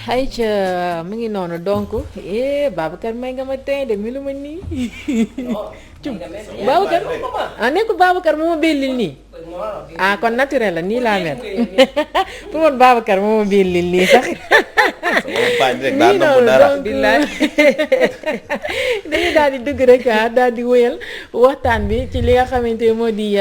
ayca mu ngi noonu donc Babacar may nga ma tey de mi lu ma nii. Babacar nekkul Babacar moo ma bellil nii. Kon naturel la nii laa mel. pour man Babacar moo ma bellil nii sax. nii noonu donc dañuy daal di dugg rek daal di wëyal waxtaan bi ci li nga xamante moo di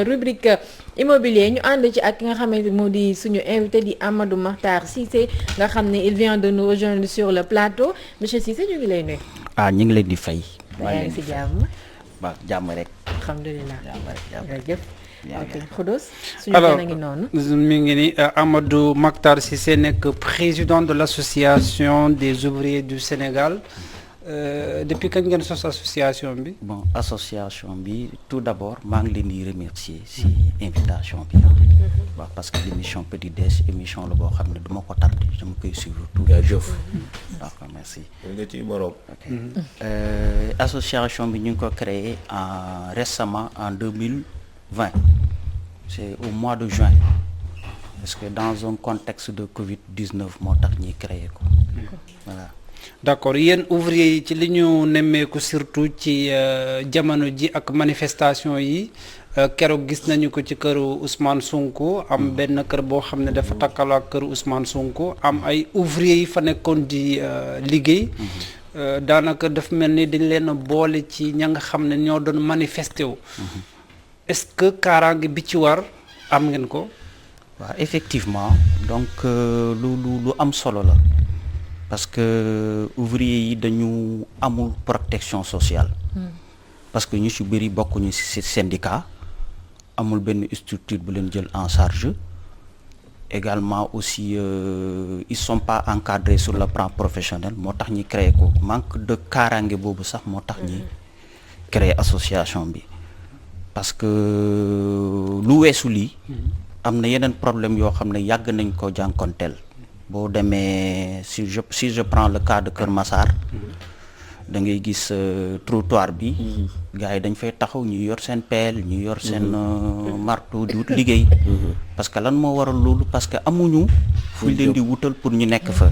rubrique immobilier ñu ànd ci ak ki nga xamante moo di suñu invité di Amadou Makhtar Cissé nga xam ne il vient de nous rejoindre sur le plateau monsieur Cissé ñu ngi lay nuyu. ñu ngi leen di fay. yaa ngi si jàmm. waaw jàmm rek. alhamdulilah jërëjëf. ok ok. Khodos suñu alors gën a ngi noonu. mi ngi ni Amadou Makhtar Cissé nekk président de l'association des ouvriers du Sénégal depuis kañ ngeen sos association bi. bon association bi tout d'abord maa ngi leen di remercier si invitation bi. waaw parce que l'émission Petit Déj émission la boo xam ne duma ko tardé dama koy suivre tout. jaajëf. d'accord merci. nga ci Maroc. ok association bi ñu ngi ko créé récemment en 2020 c'est au mois de juin parce que dans un contexte de Covid-19 moo tax ñuy créé ko voilà. d'accord yéen ouvriers yi ci li ñu nemmeeku surtout ci jamono ji ak manifestation yi keroog gis nañu ko ci këru Ousmane Sonko am benn kër boo xam ne dafa takkaloo ak këru Ousmane Sonko am ay ouvriers yi fa nekkoon di liggéey daanaka dafa mel ni dañ leen a boole ci ña nga xam ne ñoo doon manifester wu. est-ce que kaaraange bi ci war am ngeen ko. waaw effectivement donc lu am solo la parce que ouvriers yi dañu amul protection sociale. parce que ñu ci bëri bokkuñu ci syndicat amul benn structure bu leen jël en charge également aussi ils sont pas encadrés sur le plan professionnel moo tax ñi créer ko manque de kaaraange boobu sax moo tax ñi créer association bi parce que lu weesu lii am na yeneen problème yoo xam ne yàgg nañ ko jànkonteel boo demee si je prends le cas de Kër Massar da ngay gis trottoir bi gars yi dañ fay taxaw ñu yor seen pelle ñu yor seen marteau di wut liggéey parce que lan moo waral loolu parce que amuñu fu leen di wutal pour ñu nekk fa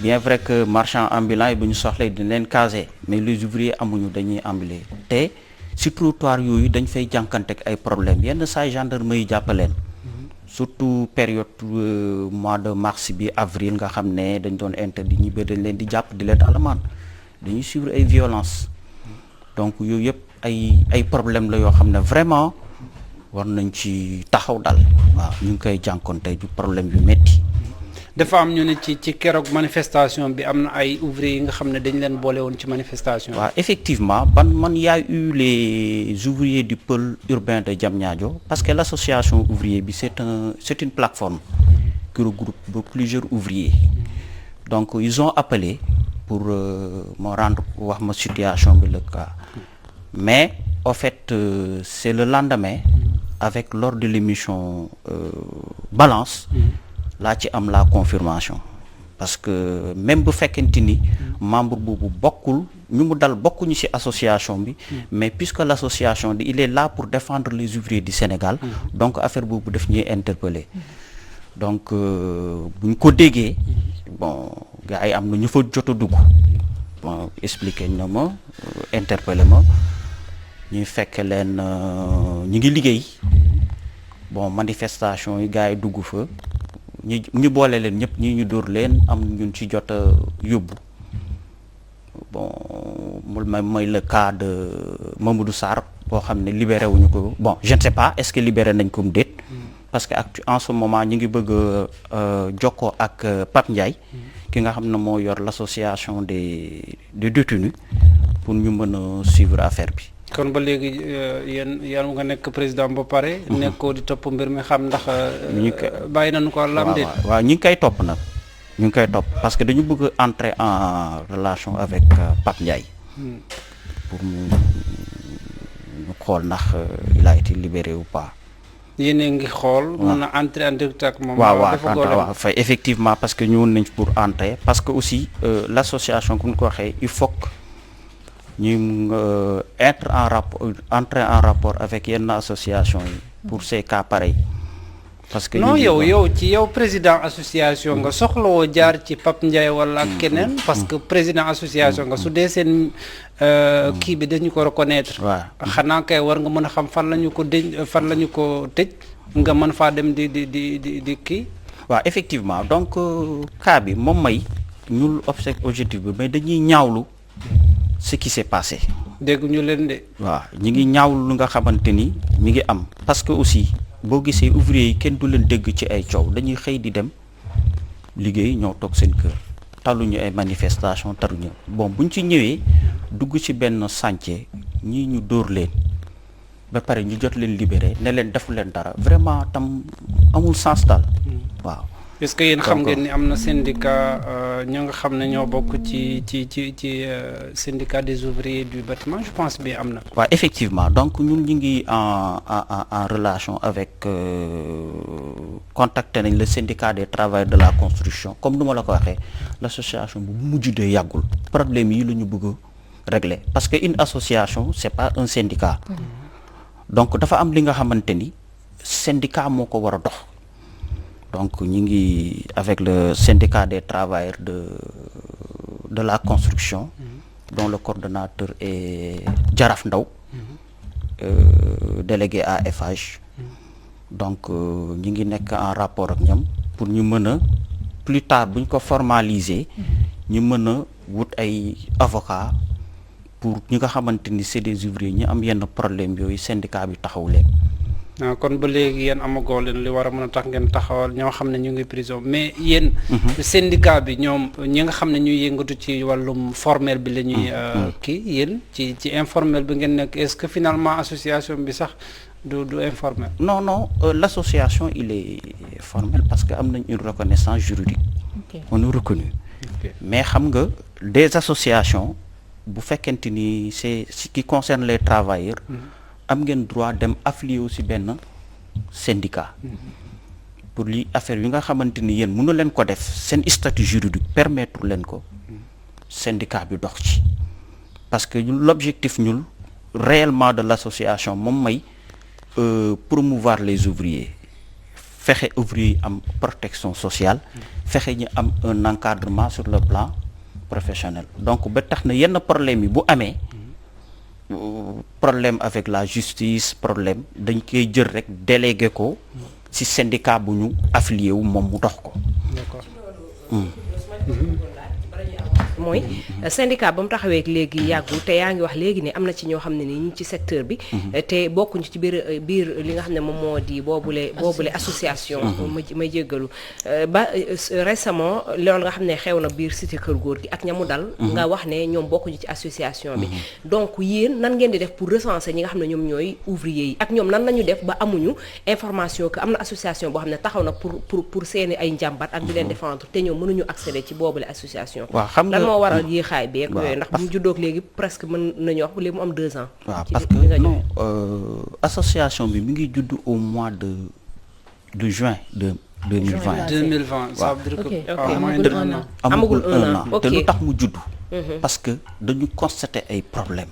bien vrai que marchand ambulant yi bu ñu soxlee dañ leen caser mais les ouvriers amuñu dañuy ambuler te si trottoir yooyu dañ fay jànkanteeg ay problèmes yenn saa gendarmerie yi jàppaleen surtout période mois de mars bi avril nga xam ne dañ doon interdit ñi ba dañ leen di jàpp di leen alamaan dañuy suivre ay violence donc yooyu yëpp ay problème la yoo xam ne vraiment war nañ ci taxaw dal waaw ñu ngi koy jànkonte ju problème yu métti. dafa am ñu ne ci keroog manifestation bi am na ay ouvriers yi nga xam ne dañ leen boole woon ci manifestation bi. waaw effectivement man y a eu les ouvriers du pôle urbain de Diamniadio parce que l'association ouvrier bi c'est une plateforme qui regroupe plusieurs ouvriers donc ils ont appelé pour me rendre wax ma situation bi le cas mais au fait c'est le lendemain avec lors de l'émission Balance laa ci am la confirmation parce que même bu fekkente ni membre boobu bokkul ñu mu dal bokkuñu ci association bi mais puisque l'association il est là pour défendre les ouvriers du Sénégal donc affaire boobu daf ñuy interpeller donc buñ ko déggee bon gars yi am na ñu fa jot a dugg bon expliqué na ma interpeller ma ñuy fekk leen ñu ngi liggéey bon manifestation yi gars yi dugg fa ñu boole leen ñëpp ñi ñu dóor leen am ñun ci jot a yóbbu bon mooy le cas de Mamadou Sarr boo xam ne libéré wuñu ko bon je ne sais pas est-ce que libéré nañ ko mu déet parce que en ce moment ñu ngi bëgg a jokkoo ak Pape Ndiaye ki nga xam ne moo yor l'association des détenus pour ñu mën a suivre affaire bi. kon ba léegi yéen nga nekk président ba pare. nekkoo di topp mbir mi xam ndax. bàyyi nañu ko lam déet. waaw ñu ngi koy topp nag ñu ngi koy topp parce que dañu bëgg a entrer en relation avec Pape Ndiaye. pour ñu xool ndax il a été libéré ou pas. yéen a ngi xool. mën a entrer en direct ak moom. waaw fay effectivement parce que ñëwoon nañ pour entrer parce que aussi l'association comme ni ko waxee il faut que ñu entrer en rapport avec yenn association yi pour ces cas pareils parce que non yow président association nga soxlawoo jaar ci Pape Ndiaye wala ak keneen parce que président association nga su dee seen kii bi dañu ko reconnaître xanaa kay war nga mën a xam fan lañu ko tëj nga mën faa dem di kii waaw effectivement donc cas bi moom may ñul objectif bi mais dañuy ñaawlu ce qui s'est passé dégg ñu leen de waaw ñi ngi ñaawlu lu nga xamante ni mi ngi am parce que aussi boo gisee ouvrier yi kenn du leen dégg ci ay coow dañuy xëy di dem liggéey ñoo toog seen kër taluñu ay manifestation taluñu bon buñ ci ñëwee dugg ci benn chantier ñii ñu dóor leen ba pare ñu jot leen libéré ne leen defu leen dara vraiment tam amul sens daal waaw est-ce que yéen xam ngeen ni am na syndicat ñoo nga xam ne ñoo bokk ci syndicat des ouvriers du bâtiment je pense bien am na. waaw effectivement donc ñun ñu ngi en relation avec contacté nañ le syndicat des travailleurs de la construction comme nu ma la ko waxee l'association bu mujj de yàggul problème yi la ñu bëgg a régler parce que une association c'est pas un syndicat. donc dafa am li nga xamante ni syndicat moo ko war a dox. donc ñu ngi avec le syndicat des travailleurs de la construction dont le coordonnateur est Jaraf Ndaw délégué à FH donc ñu ngi nekk en rapport ak ñoom pour ñu mën a plus tard bu ñu ko formaliser ñu mën a wut ay avocat pour ñi nga xamante ni c'est des ouvriers ñu am yenn problème yooyu syndicat bi taxaw leen. kon ba léegi yéen amagoo leen li war a mën a tax ngeen taxawal ñoo xam ne ñu ngi prison mais yéen syndicat bi ñoom ñi nga xam ne ñuy yëngatu ci wàllum formel bi la ñuy kii yéen ci informel bi ngeen nekk est-ce que finalement association bi sax du informel non l'association il est formel parce que am nañ une reconnaissance juridique on est reconnu mais xam nga des associations bu fekkente ni c'est ce qui concerne les travailleurs am ngeen droit dem affilier aussi benn syndicat pour li affaire yi nga xamante ni yéen mënu leen ko def seen statut juridique permettre leen ko syndicat bi dox ci parce que l'objectif ñun réellement de l'association moom may promouvoir les ouvriers fexe ouvriers yi am protection sociale fexe ñu am un encadrement sur le plan professionnel donc ba tax na yenn problème yi bu amee problème avec la justice problème dañ koy jël rek délégué ko ci syndicat bu ñu affilié wu moom mu dox ko. d'accord. mooy syndicat ba mu taxawee léegi yàggul te yaa ngi wax léegi ne am na ci ñoo xam ne ni ñu ci secteur bi te bokkuñu ci biir li nga xam ne moom moo di boobule association may jéggalu ba récemment loolu nga xam ne xew na biir cité kër góor gi ak ñamu dal nga wax ne ñoom bokkuñu ci association bi donc yéen nan ngeen di def pour recenser ñi nga xam ne ñoom ñooy ouvrier yi ak ñoom nan lañu def ba amuñu information que am na association boo xam ne taxaw na pour seeni ay njàmbat ak di leen défendre te ñoom mënuñu accéder ci boobule association. moo waral yéexaay beeg yooyu ndax bu mu juddoog léegi presque mën nañu wax léegi mu am 2 ans. waaw parce que non association bi mi ngi judd au mois de juin de 2020. 2020 ça veut dire que amagul 1 an te lu tax mu judd. parce que dañu constater ay problèmes.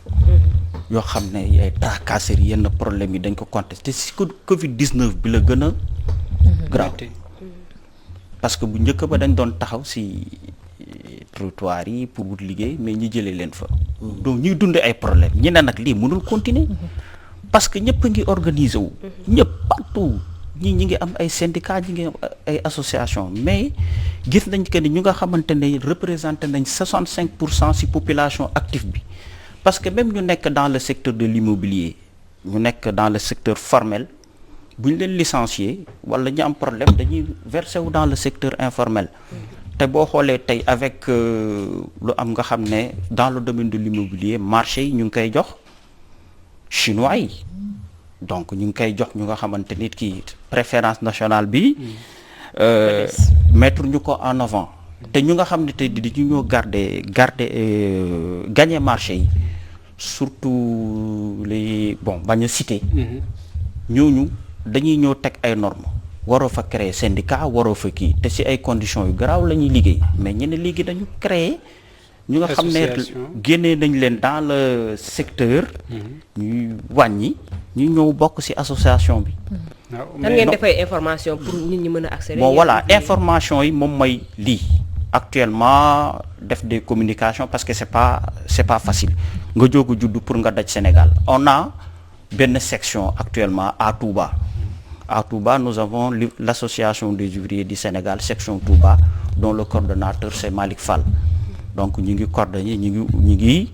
yoo xam ne ay tracasseries yenn problèmes yi dañ ko contesté si Covid 19 bi la gën a grave parce que bu njëkk ba dañ doon taxaw si trottoir yi pour wut liggéey mais ñu jëlee leen fa. donc ñuy dund ay problèmes ñi ne nag lii mënul continuer parce que ñëpp a ngi organiser wu. ñëpp partout ñi ngi am ay syndicats ñi ngi am ay associations mais gis nañ que ni ñu nga xamante ne représenté nañ 65% ci population active bi parce que même ñu nekk dans le secteur de l'immobilier ñu nekk dans le secteur formel bu ñu leen licencier wala ñu am problème dañuy verser wu dans le secteur informel. te boo xoolee tey avec lu am nga xam ne dans le domaine de l'immobilier marché yi ñu ngi koy jox chinois yi donc ñu ngi koy jox ñu nga xamante nit ki préférence nationale bi mettre ñu ko en avant te ñu nga xam ne tey di ñu ñoo garder gagner marché yi surtout les bañ a citer ñooñu dañuy ñëw teg ay normes waroo fa créer syndicat waroo fa kii te ci ay conditions yu garaaw la ñuy liggéey mais ñeneen léegi dañu créer ñu nga xam ne génnee nañ leen dans le secteur ñuy wàññi ñu ñëw bokk ci association bi nan ngeen defay information pour nit ñi mën a accéder. bon voilà information yi moom mooy lii actuellement def des communications parce que c'est pas facile nga jóg a judd pour nga daj Sénégal on a benn section actuellement à Touba. À Touba, nous avons l'association des ouvriers du Sénégal, section Touba, dont le coordonnateur c'est Malik Fall. Donc ñu ngi coordonné ñu ngi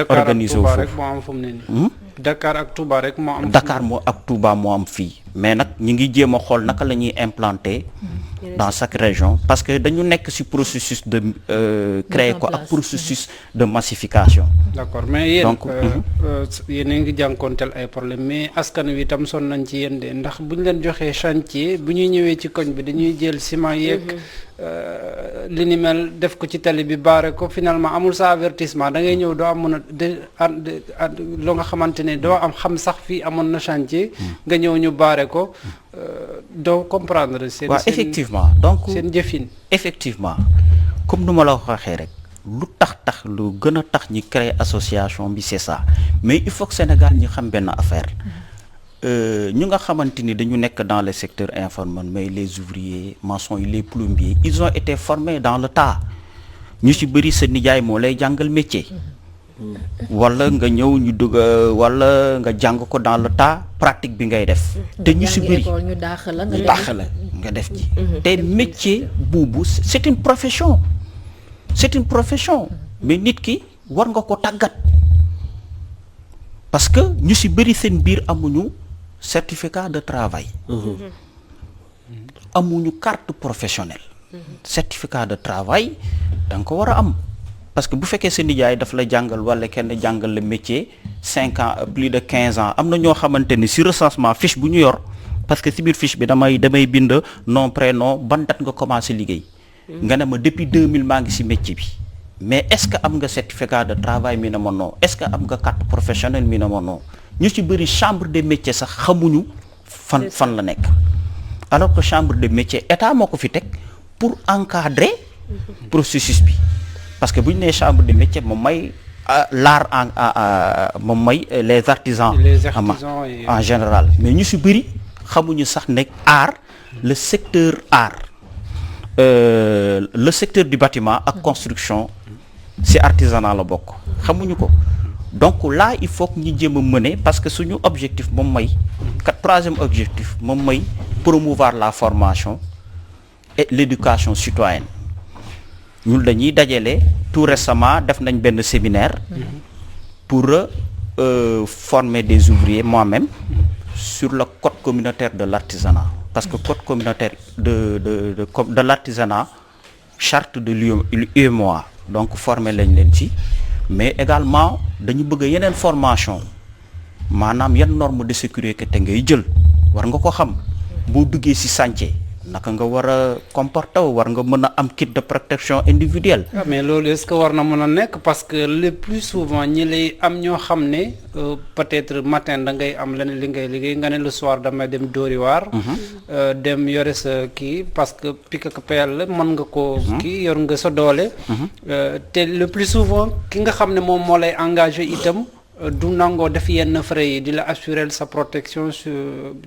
organiser Dakar ak Touba rek moo am fu mu ne nii. Dakar ak Touba rek moo am. Dakar moo ak Touba moo am fii mais nag ñu ngi jéem a xool naka la ñuy implanter dans chaque région parce que dañu nekk ci processus de créer ko ak processus de massification. D'accord mais yéen donc yéen a ngi jànkoonteel ay problème mais askan wi itam sonn nañ ci yéen de ndax bu ñu leen joxee chantier bu ñuy ñëwee ci koñ bi dañuy jël ciment yeeg li ni mel def ko ci tali bi baare ko finalement amul sa avertissement da ngay ñëw doo am mën a loo nga xamante ne doo am xam sax fii amoon na chantier nga ñëw ñu baare ko doo comprendre seen waaw effectivement donc seen jëfin effectivement comme nu ma la waxee rek lu tax lu gën a tax ñi créer association bi c'est ça mais il faut que Sénégal ñu xam benn affaire ñu nga xamante ni dañu nekk dans le secteur informel mais les ouvriers maçons yi les plombiers ils ont été formés dans le tas ñu ci bëri sa nijaay moo lay jàngal métier wala nga ñëw ñu dugg wala nga jàng ko dans le tas pratique bi ngay def te ñu ci bëri ñu daax la nga def ci te métier boobu c'est une profession mais nit ki war nga ko tàggat parce que ñu ci bëri seen biir amuñu certificat de travail amuñu carte professionnelle certificat de travail da nga ko war a am parce que bu fekkee sa nijaay daf la jàngal wala kenn jàngal le métier 5 ans plus de 15 ans am na ñoo xamante ni ci recensement fiche bu ñu yor parce que ci biir fiche bi damay bind nom prénom ban date nga commencé liggéey nga ne ma depuis 2000 maa ngi ci métier bi mais est-ce que am nga certificat de travail mi ne ma non est-ce que am nga carte professionnelle mi ne ma non ñu ci bëri chambre des métiers sax xamuñu fan la nekk alors que chambre des métiers état moo ko fi teg pour encadrer processus bi parce que bu ñu nee chambre des métiers moom may l'art moom may les artisans en général mais ñu ci bëri xamuñu sax ne art le secteur art le secteur du bâtiment ak construction ci artisanat la bokk xamuñu ko donc là il faut que ñu jéem a mener parce que suñu objectif moom mooy troisième objectif moom mooy promouvoir la formation et l'éducation citoyenne ñun dañuy dajale tout récemment def nañ benn séminaire pour former des ouvriers moi-même sur le code communautaire de l'artisanat parce que code communautaire de l'artisanat charte de l'UEMOA donc former lañ leen ci mais également dañu bëgg yeneen formation maanaam yan norme de sécurité te ngay jël war nga ko xam boo duggee ci chantier naka nga war a comporter war nga mën a am kit de protection individuelle. mais loolu est-ce que war na mën a nekk parce que le plus souvent ñi lay am ñoo xam ne peut-être matin da ngay am leneen li ngay liggéey nga ne le soir damay dem dóori waar. dem yore sa kii parce que pick ak pelle mën nga ko kii yor nga sa doole. te le plus souvent ki nga xam ne moom moo lay engagé itam. du nangoo def yenn frais yi di la assurer sa protection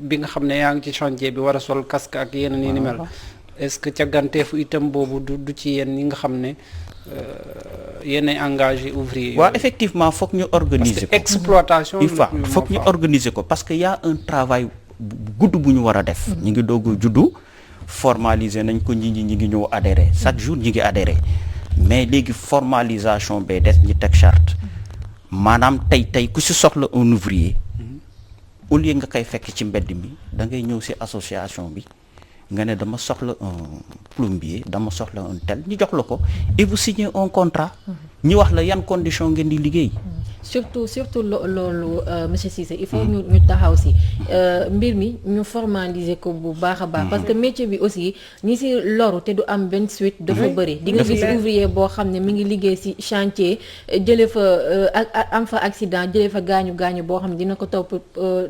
bi nga xam ne yaa ngi ci chantier bi war a sol casque ak yeneen yi ni mel est-ce que càgganteefu itam boobu du ci yenn yi nga xam ne yenn engagé ouvrier waaw effectivement foog ñu organiser ko parce que exploitation foog ñu organiser ko parce que y a un travail gudd bu ñu war a def ñu ngi doog a juddu formaliser nañ ko ñi ngi ñëw adhérer chaque jour ñi ngi adhérer mais léegi formalisation bay des ñi teg charte maanaam tey ku ci soxla un ouvrier au lieu nga koy fekk ci mbedd mi da ngay ñëw ci association bi nga ne dama soxla un plombier dama soxla un tel ñu jox la ko et vous signez un contrat ñu wax la yan condition ngeen di liggéey surtout loolu monsieur Cissé il faut ñu taxaw si mbir mi ñu formaliser ko bu baax a baax parce que métier bi aussi ñi si loru te du am benn suite dafa bëri di nga gis ouvrier boo xam ne mi ngi liggéey si chantier jële fa am fa accident jële fa gaañu boo xam ne dina ko topp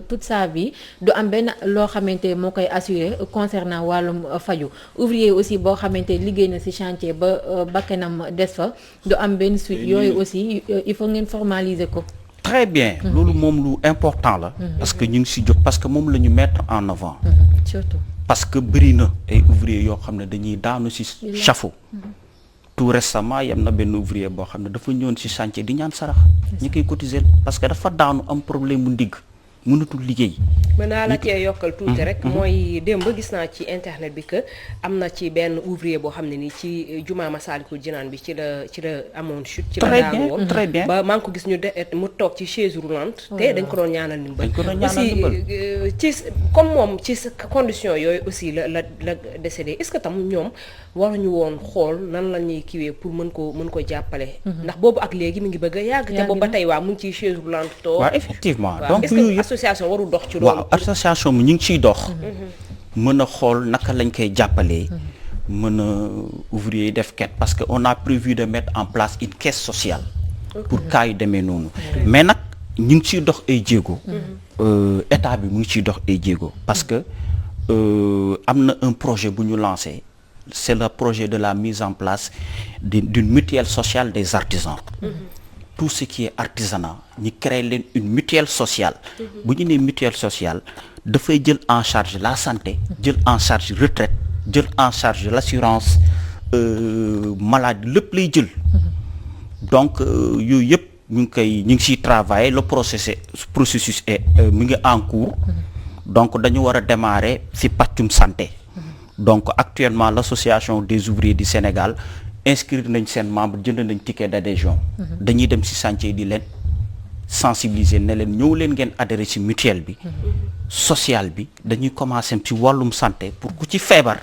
toute sa vie du am benn loo xamante moo koy assurer concernant wàllum faju ouvrier aussi boo xamante liggéey na si chantier ba bakkanam des fa du am benn suite yooyu aussi il faut ngeen formaliser ko très bien loolu moom lu important la parce que ñu ngi si jóg parce que moom la ñu mettre en avant surtout parce que bëri na ay ouvriers yoo xam ne dañuy daanu si chafaud tout récemment yam na benn ouvrier boo xam ne dafa ñëwoon si chantier di ñaan sarax ñi koy cotiser parce que dafa daanu am problème mu ndigg mënatul liggéey. mën naa la cee yokkal tuuti rek mooy démb gis naa ci internet bi que am na ci benn ouvrier boo xam ne nii ci jumaa Masaalikul Jinaan bi ci la amoon chute ci la daanu woon très bien ba maa ngi ko gis mu toog ci chaise roulante te dañ ko doon ñaanal ndimbal aussi ci comme moom ci condition yooyu aussi la décédé est-ce que tam ñoom waruñu woon xool nan la ñuy kiwee pour mën ko jàppale ndax boobu ak léegi mi ngi bëgg a yàgg te boobu ba tey waa mu ngi ciy chaise roulante toog waaw effectivement donc association warul dox ci loolu. waaw association bi ñu ngi ciy dox. mën a xool naka lañ koy jàppalee. mën a ouvrier yi def quête parce que on a prévu de mettre en place une caisse sociale. pour cas yu demee noonu. mais nag ñu ngi ciy dox ay jéego. état bi mu ngi ciy dox ay jéego parce que am na un projet bu ñu lancé c'est le projet de la mise en place d'une mutuelle sociale des artisans. tout ce qui est artisanat ñu créer leen une mutuelle sociale bu ñu nee mutuelle sociale dafay jël en charge la santé jël en charge retraite jël en charge l'assurance maladie lépp lay jël donc yooyu yëpp ñu ngi ciy travailler le processus est mu ngi en cours donc dañu war a démarrer ci pàccum santé donc actuellement l'association des ouvriers du Sénégal inscrire nañ seen membre jënd nañ ticket d'adhésion dañuy dem ci chantier di leen sensibiliser ne leen ñëw leen ngeen adhérer ci mutuelle bi sociale bi dañuy commencer ci wàllum santé pour ku ci feebar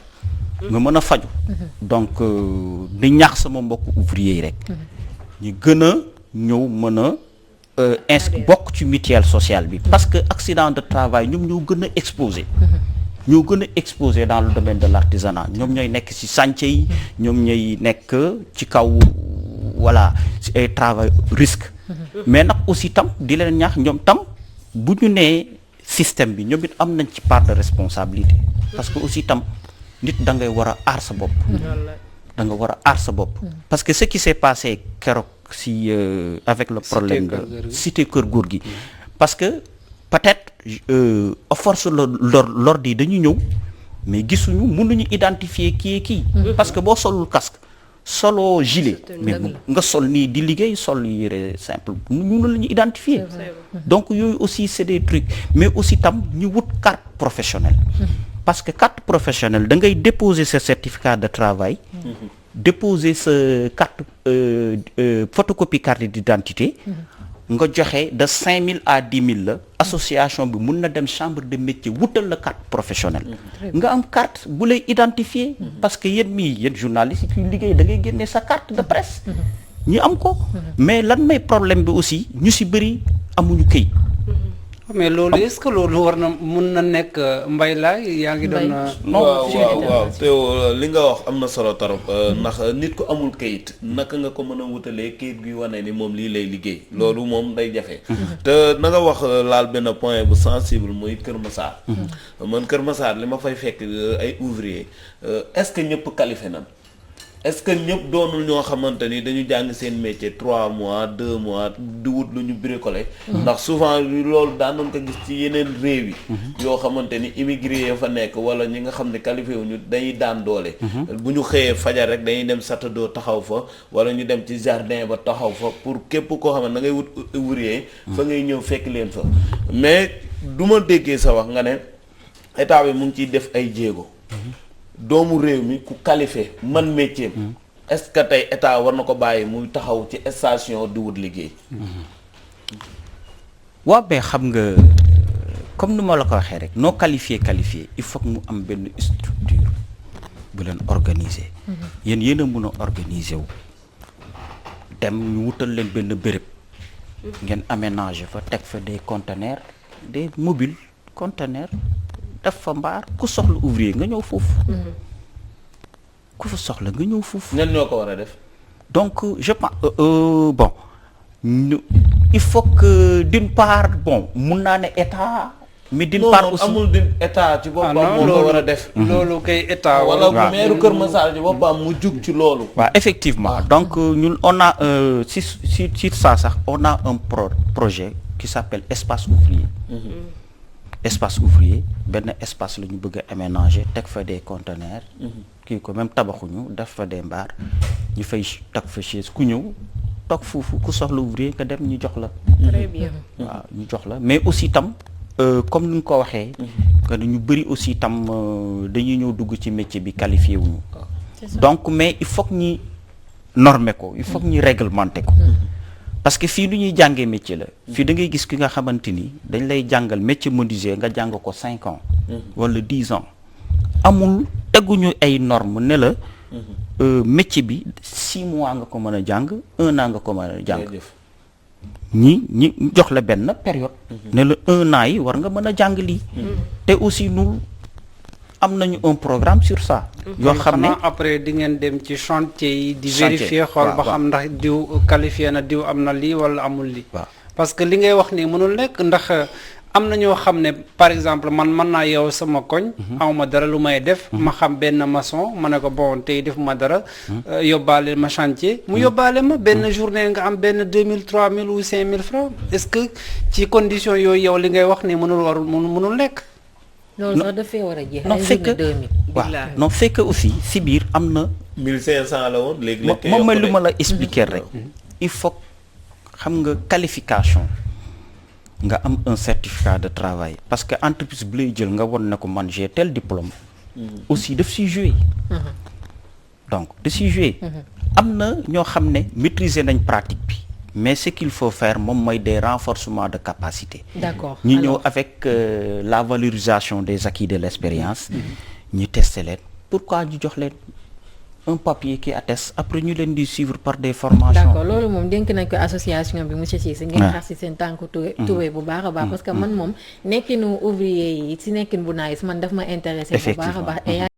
nga mën a faju donc di ñaax sama mbokk ouvrier yi rek ñu gën a ñëw mën a bokk ci mutuelle sociale bi parce que accident de travail ñoom ñoo gën a exposé ñoo gën a exposé dans le domaine de l'artisanat ñoom ñooy nekk ci chantier yi ñoom ñooy nekk ci kaw voilà ci ay travail risque mais nag aussi tam di leen ñaax ñoom tam bu ñu nee système bi ñoom it am nañ ci part de responsabilité parce que aussi tam nit da ngay war a aar sa bopp da nga war a aar sa bopp parce que ce qui s'est passé keroog si avec le problème de cité Kër Gorgui parce que peut-être force l'ordre yi dañu ñëw mais gisuñu mënuñu identifier kii parce que boo solul casque solo gilet mais nga sol nii di liggéey sol yére simple mënu la ñu identifier donc yooyu aussi c'est des trucs mais aussi tam ñu wut carte professionnelle parce que carte professionnelle da ngay déposer sa certificat de travail déposer sa carte photocopie carte d'identité nga joxe de 5 000 à 10 000 la association bi mun na dem chambre de métier wutal la carte professionnelle nga am carte bu lay identifier parce que yéen journaliste yi liggéey da ngay génne sa carte de presse ñu am ko mais lan may problème bi aussi ñu ci bëri amuñu këyit mais loolu est-ce que loolu war na mun na nekk mbay laay yaa ngi doon. waaw te li nga wax am na solo torop ndax nit ku amul kayit naka nga ko mën a wutalee kayit guy wane ni moom lii lay liggéey loolu moom day jafe. te na nga wax laal benn point bu sensible muy Kër Massar. man Kër Massar li ma fay fekk ay ouvrier est-ce que ñëpp qualifié nañ est-ce que ñëpp doonul ñoo xamante ni dañu jàng seen métier 3 mois 2 mois di wut lu ñu bricoler ndax souvent loolu daan nañ ko gis ci yeneen réew yi yoo xamante ni immigré ya fa nekk wala ñi nga xam ne qualifié wuñu dañuy daan doole bu ñu xëyee fajar rek dañuy dem satadoo taxaw fa wala ñu dem ci jardin ba taxaw fa pour képp koo xam ne da ngay wut ouvrier fa ngay ñëw fekk leen fa mais du ma déggee sa wax nga ne état bi mu ngi ciy def ay jéego doomu réew mi ku qualifié man métier est-ce que tey état war na ko bàyyi muy taxaw ci station di wut liggéey. waaw mais xam nga comme ni ma la ko waxee rek non qualifié il faut que mu am benn structure bu leen organiser. yéen a mun a organiser wu dem ñu wutal leen benn béréb ngeen aménager fa teg fa des conteneurs des mobiles conteneurs. def fa mbaar ku soxla ouvrier nga ñëw foofu ku fa soxla nga ñëw foofu ñan ñoo ko war a def donc je pense il faut que d'une part bon mun naa ne état mais d'une non part aussi amul di état ci boppam non, moo ko war a def. loolu kay état wala waaw. maire Kër Massar ci boppam mu jug ci loolu. waaw effectivement donc ñun on a si ça sax on a un projet qui s'appelle espace ouvrier. Espace ouvrier benn espace la ñu bëgg a aménager teg fa des conteneurs. kii ko même tabaxuñu def fa des mbaar ñu fay teg fa chaise ku ñëw toog foofu ku soxla ouvrier nga dem ñu jox la. très bien. waaw ñu jox la mais aussi tam comme ni nga ko waxee. que ñu bëri aussi tam dañuy ñëw dugg ci métier bi qualifié wuñu donc mais il faut que ñi normer ko il faut que ñi réglementer ko. parce que fii lu ñuy jàngee métier la. fii da ngay gis ki nga xamante ni dañ lay jàngal métier menuisier nga jàng ko 5 ans. wala 10 ans. amul teguñu ay normes ne la. métier bi 6 mois nga ko mën a jàng 1 an nga ko mën a jàng. ñi jox la benn période. ne la 1 an yi war nga mën a jàng lii. te aussi nous am nañu un programme sur ça. yoo xam ne après di ngeen dem ci chantier yi. di chantier, vérifier xool ba waaw. xam ndax diw qualifié na diw am na lii wala amul lii. waaw. parce que li ngay wax nii mënul nekk ndax am na ñoo xam ne par exemple man mën naa yow sama koñ. awma dara lu may def. ma xam benn maçon ma ne ko bon tey defuma dara. yóbbaale ma chantier. mu yóbbaale ma benn journée nga am benn 2000 3000 ou 5000 francs est-ce que ci condition yooyu yow li ngay wax nii mënul nekk. loolu sax dafay war a jeex. non ay fekk journée 2000. waaw Billaahi. non fekk aussi si biir am na 1500 la woon léegi lañ koy moom mooy yokk lu de. ma la expliquer rek il faut xam nga qualification nga am un certificat de travail parce que entreprise bu lay jël nga won ne ko man j'ai tel diplôme aussi daf siy jouer donc da siy jouer am na ñoo xam ne maîtriser nañ pratique bi mais ce qu'il faut faire moom mooy des renforcements de capacité d'accord ñu ñëw alors avec la valorisation des acquis de l'expérience ñu tester leen pourquoi ñu jox leen un papier qui atteste après ñu leen di suivre par des formations. d'accord loolu moom dénk nañ ko association bi monsieur Cissé ngeen Ouais. xar si seen tànk tuwee bu baax a baax parce que man moom nekkinu ouvrier yi si nekkin bu naay man daf ma intéressé bu baax a baax et